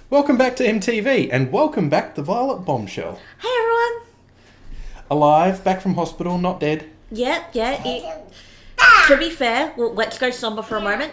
Welcome back to MTV, and welcome back to Violet Bombshell. Hey everyone! Alive, back from hospital, not dead. To be fair, well, let's go somber for a moment.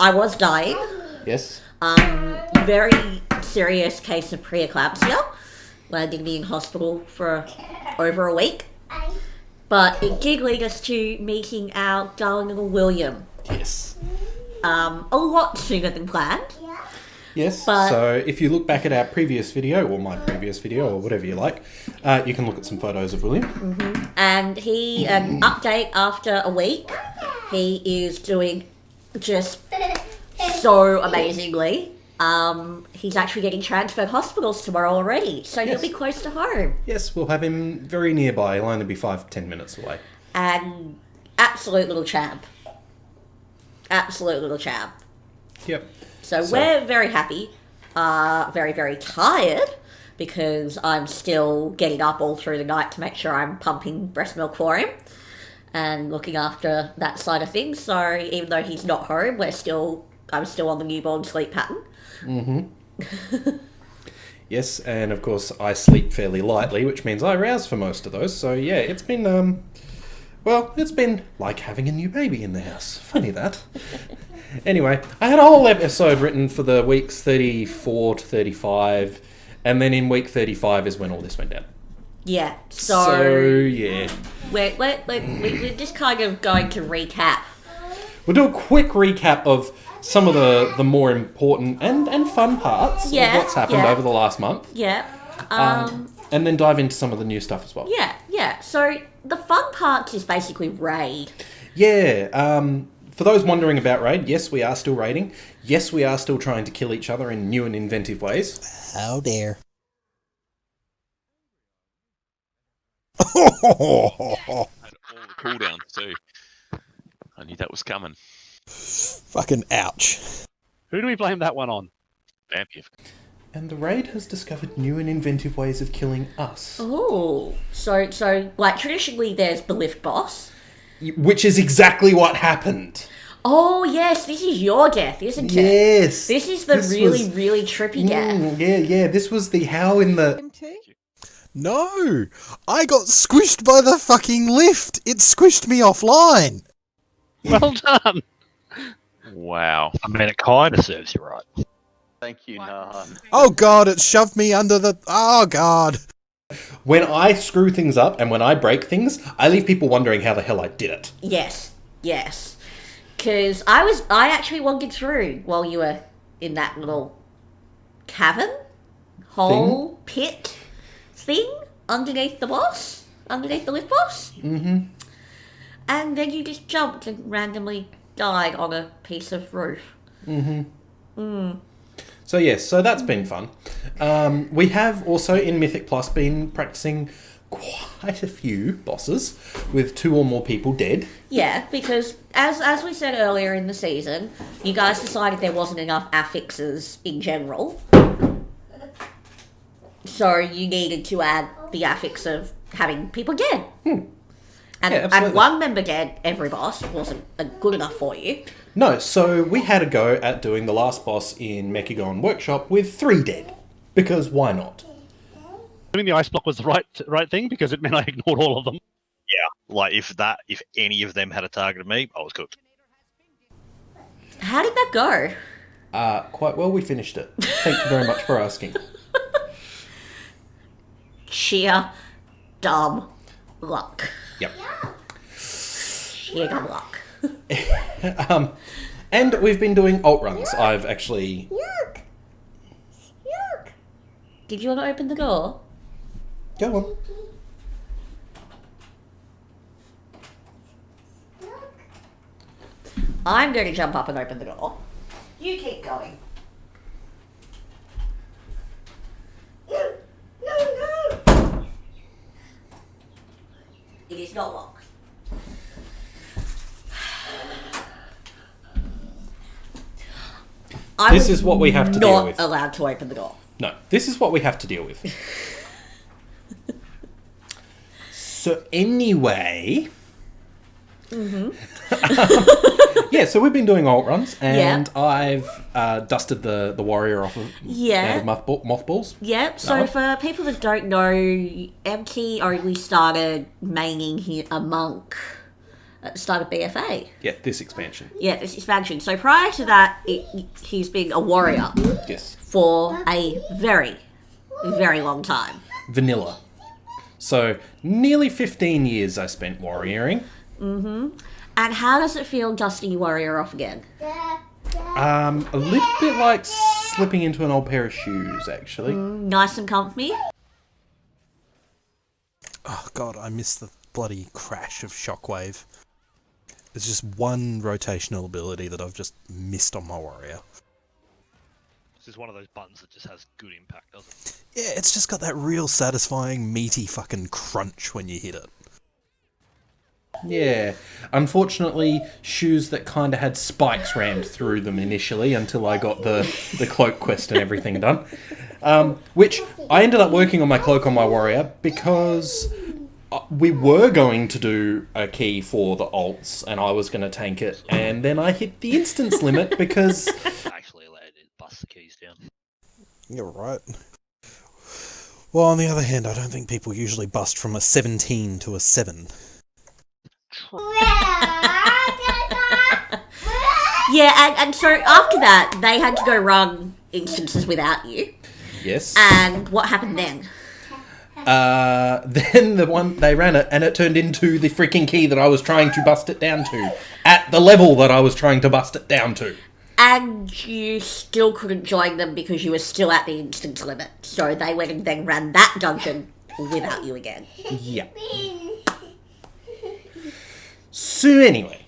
I was dying. Yes. Very serious case of preeclampsia. Landed me in hospital for over a week. But it did lead us to meeting our darling little William. Yes. A lot sooner than planned. Yes, But- so if you look back at our previous video, or my previous video, or whatever you like, you can look at some photos of William. And an update after a week, he is doing just so amazingly. He's actually getting transferred hospitals tomorrow already, so he'll Yes. be close to home. Yes, we'll have him very nearby. He'll only be 5-10 minutes away. And absolute little champ. Absolute little champ. Yep. So we're very happy, very, very tired, because I'm still getting up all through the night to make sure I'm pumping breast milk for him and looking after that side of things. So even though he's not home, I'm still on the newborn sleep pattern. Mm-hmm. Yes, and of course I sleep fairly lightly, which means I rouse for most of those. So yeah, it's been, it's been like having a new baby in the house. Funny that. Anyway, I had a whole episode written for the weeks 34 to 35, and then in week 35 is when all this went down. Yeah, So yeah. we're just kind of going to recap. We'll do a quick recap of some of the more important and fun parts of what's happened over the last month. Yeah. And then dive into some of the new stuff as well. Yeah. So the fun part is basically raid. Yeah, for those wondering about raid, yes, we are still raiding. Yes, we are still trying to kill each other in new and inventive ways. How dare. Had all the cooldowns too. I knew that was coming. Fucking ouch. Who do we blame that one on? Vampire. And the raid has discovered new and inventive ways of killing us. Oh, so like traditionally there's the lift boss. Which is exactly what happened. Oh yes, this is your death, isn't it? Yes. This is the really trippy death. Yeah. This was the how in the... No! I got squished by the fucking lift! It squished me offline! Well done. Wow. I mean, it kind of serves you right. Thank you, Nahan. Oh god, it shoved me under the... Oh god. When I screw things up and when I break things, I leave people wondering how the hell I did it. Yes. Because I actually wandered through while you were in that little cavern, hole, pit thing underneath the lift boss. Mm-hmm. And then you just jumped and randomly died on a piece of roof. Mm-hmm. So yes, so that's been fun. We have also in Mythic Plus been practicing quite a few bosses with 2 or more people dead. Yeah, because as we said earlier in the season, you guys decided there wasn't enough affixes in general. So you needed to add the affix of having people dead. And one member dead every boss wasn't good enough for you. No, so we had a go at doing the last boss in Mechagon Workshop with 3 dead. Because why not? I mean, the ice block was the right thing because it meant I ignored all of them. Yeah, like if any of them had a target of me, I was cooked. How did that go? Quite well, we finished it. Thank you very much for asking. Sheer dumb luck. Yep. Sheer dumb luck. And we've been doing alt runs. I've actually... Look! Did you want to open the door? Go on. I'm going to jump up and open the door. You keep going. No. It is not locked. This is what we have to deal with. Not allowed to open the door. No, this is what we have to deal with. So anyway, Yeah, so we've been doing alt runs, and Yeah. I've dusted the warrior off of Yeah. mothballs. Yep, so for people that don't know, MT only started maining a monk at the start of BFA. Yeah, this expansion. Yeah, this expansion. So prior to that, he's been a warrior Yes. for a very, very long time. Vanilla. So, nearly 15 years I spent warrioring. And how does it feel dusting your warrior off again? A little bit like slipping into an old pair of shoes, actually. Nice and comfy? Oh god, I missed the bloody crash of Shockwave. There's just one rotational ability that I've just missed on my warrior. This is one of those buttons that just has good impact, doesn't it? Yeah, it's just got that real satisfying, meaty fucking crunch when you hit it. Yeah. Unfortunately, shoes that kind of had spikes rammed through them initially until I got the cloak quest and everything done. Which I ended up working on my cloak on my warrior because we were going to do a key for the alts and I was going to tank it. And then I hit the instance limit because... Actually allowed it to bust the keys down. You're right. Well, on the other hand, I don't think people usually bust from a 17 to a 7. Yeah, and so after that, they had to go run instances without you. Yes. And what happened then? Then they ran it and it turned into the freaking key that I was trying to bust it down to. At the level that I was trying to bust it down to. And you still couldn't join them because you were still at the instance limit. So they went and then ran that dungeon without you again. Yeah. So anyway,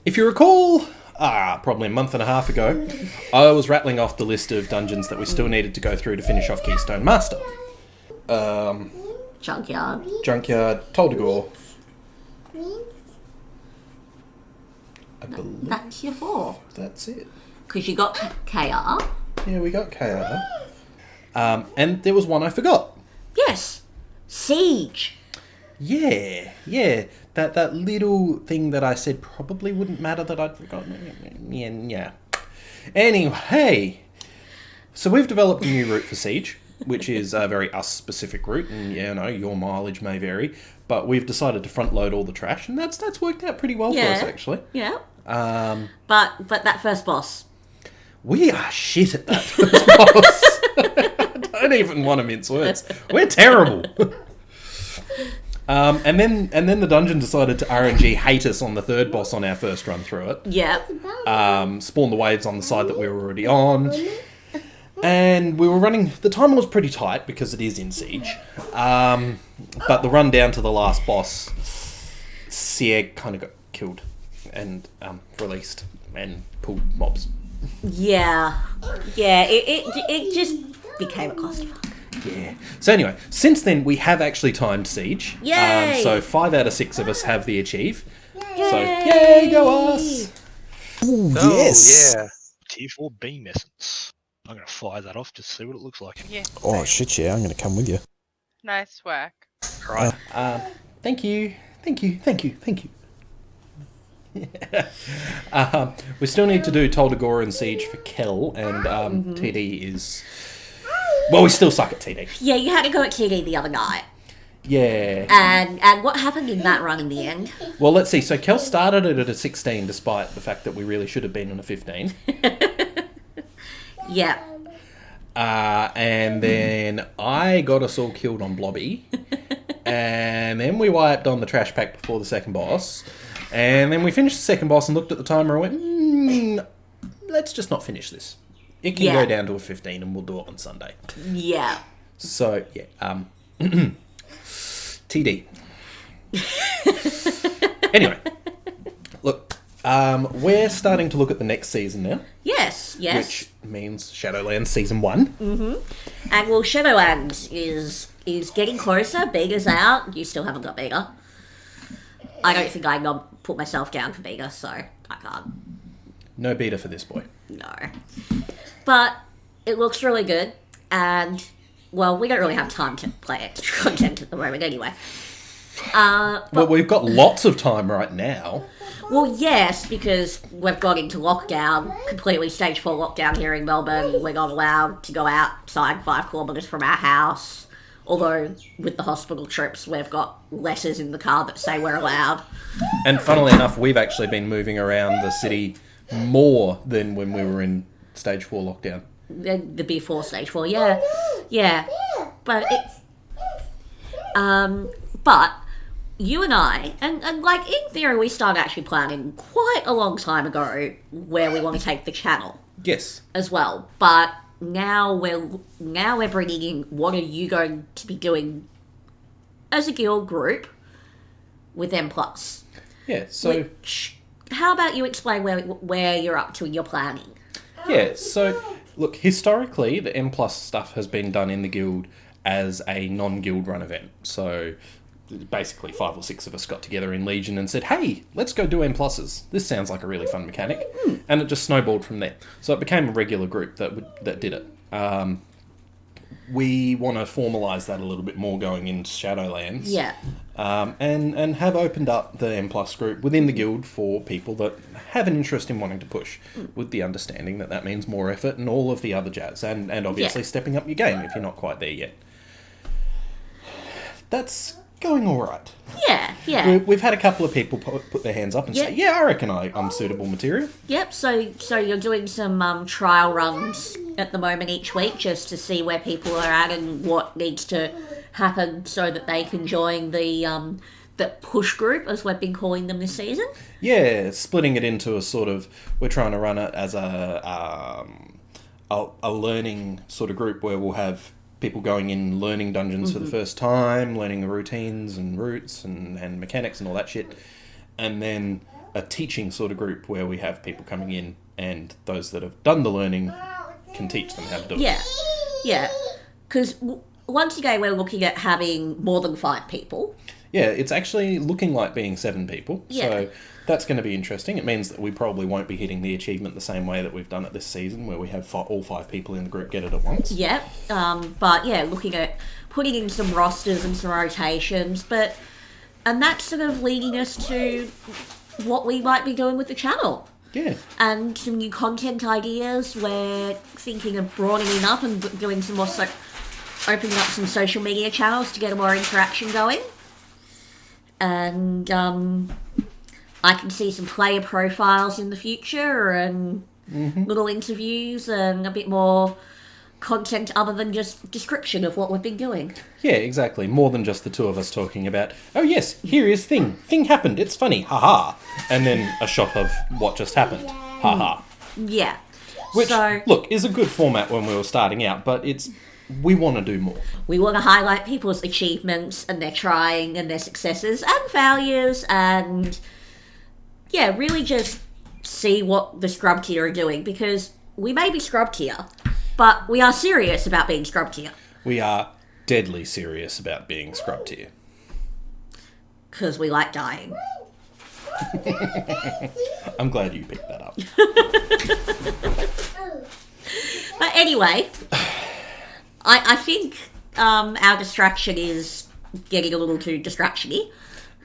if you recall, probably a month and a half ago, I was rattling off the list of dungeons that we still needed to go through to finish off Keystone Master. Junkyard. Junkyard, Toldagore. I believe That's your 4. that's it. Because you got KR. Yeah, we got KR. And there was one I forgot. Yes. Siege. Yeah. That little thing that I said probably wouldn't matter that I'd forgotten. Yeah. Anyway, so we've developed a new route for Siege, which is a very us-specific route, and your mileage may vary, but we've decided to front-load all the trash, and that's worked out pretty well for us, actually. Yeah. But that first boss. We are shit at that first boss. I don't even want to mince words. We're terrible. And then the dungeon decided to RNG hate us on the third boss on our first run through it. Yeah. Spawn the waves on the side that we were already on. And we were running... The timer was pretty tight because it is in Siege. But the run down to the last boss, Sieg kind of got killed and released and pulled mobs. Yeah. Yeah, it just became a clusterfuck. Yeah. So anyway, since then we have actually timed Siege. Yay! So 5 out of 6 of us have the achieve. Yay! So yay, go us! Ooh, yes! Yeah. Tier 4 beam essence. I'm going to fire that off just to see what it looks like. Yeah. Oh shit, yeah, I'm going to come with you. Nice work. Right. Thank you. We still need to do Toldagore and Siege for Kel, and TD is... Well, we still suck at TD. Yeah, you had to go at TD the other night. Yeah. And what happened in that run in the end? Well, let's see. So Kel started it at a 16, despite the fact that we really should have been on a 15. Yeah. And then I got us all killed on Blobby. And then we wiped on the trash pack before the second boss. And then we finished the second boss and looked at the timer and went, let's just not finish this. It can go down to a 15 and we'll do it on Sunday. Yeah. So, yeah. TD. Anyway. Look, we're starting to look at the next season now. Yes. Which means Shadowlands Season 1. Mm-hmm. And well, Shadowlands is getting closer. Bega's out. You still haven't got Bega. I don't think I can put myself down for Bega, so I can't. No beta for this boy. No. But it looks really good, and, well, we don't really have time to play extra content at the moment anyway. Well, we've got lots of time right now. Well, yes, because we've got into lockdown, completely stage 4 lockdown here in Melbourne. We're not allowed to go outside 5 kilometres from our house. Although, with the hospital trips, we've got letters in the car that say we're allowed. And funnily enough, we've actually been moving around the city more than when we were in stage 4 lockdown. The before stage 4, yeah. Yeah. But it's... But you and I, and like in theory, we started actually planning quite a long time ago where we want to take the channel Yes. as well. But now we're bringing in what are you going to be doing as a guild group with M+. Yeah, so... How about you explain where you're up to in your planning? Yeah, so, look, historically, the M+ stuff has been done in the guild as a non-guild run event. So, basically 5 or 6 of us got together in Legion and said, hey, let's go do M+. This sounds like a really fun mechanic. And it just snowballed from there. So it became a regular group that did it. We want to formalise that a little bit more going into Shadowlands. Yeah. And have opened up the M+ group within the guild for people that have an interest in wanting to push, with the understanding that that means more effort and all of the other jazz, and obviously stepping up your game if you're not quite there yet. That's going all right. Yeah. We've had a couple of people put their hands up and say, yeah, I reckon I'm suitable material. Yep, so you're doing some trial runs at the moment each week just to see where people are at and what needs to happen so that they can join the push group, as we've been calling them this season. Yeah, splitting it into a sort of, we're trying to run it as a learning sort of group where we'll have people going in learning dungeons for the first time, learning the routines and routes and mechanics and all that shit. And then a teaching sort of group where we have people coming in and those that have done the learning can teach them how to do it. Yeah. Because once again, we're looking at having more than 5 people. Yeah, it's actually looking like being 7 people. Yeah. So that's going to be interesting. It means that we probably won't be hitting the achievement the same way that we've done it this season, where we have all 5 people in the group get it at once. Yep. But yeah, looking at putting in some rosters and some rotations, and that's sort of leading us to what we might be doing with the channel. Yeah. And some new content ideas. We're thinking of broadening up and doing some more, opening up some social media channels to get more interaction going. And I can see some player profiles in the future and little interviews and a bit more content other than just description of what we've been doing. Yeah, exactly. More than just the 2 of us talking about, oh yes, here is thing. Thing happened, it's funny, haha. And then a shot of what just happened, haha. Yeah. Which, so, look, is a good format when we were starting out, but we want to do more. We want to highlight people's achievements and their trying and their successes and failures and, yeah, really just see what the scrub tier are doing, because we may be scrub tier, but we are serious about being scrub tier. We are deadly serious about being scrub tier. Because we like dying. I'm glad you picked that up. But anyway, I think our distraction is getting a little too distraction-y.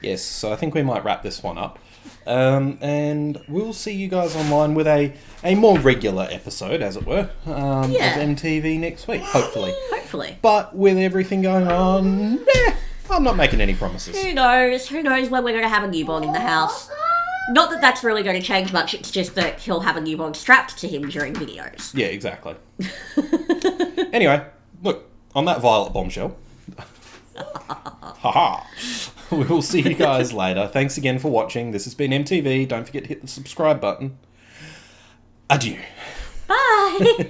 Yes, so I think we might wrap this one up. And we'll see you guys online with a more regular episode, as it were, of MTV next week, hopefully. But with everything going on, I'm not making any promises. Who knows? Who knows when we're going to have a newborn in the house? Not that that's really going to change much, it's just that he'll have a newborn strapped to him during videos. Yeah, exactly. Anyway, look, on that Violet Bombshell. Haha. We will see you guys later. Thanks again for watching. This has been MTV. Don't forget to hit the subscribe button. Adieu. Bye!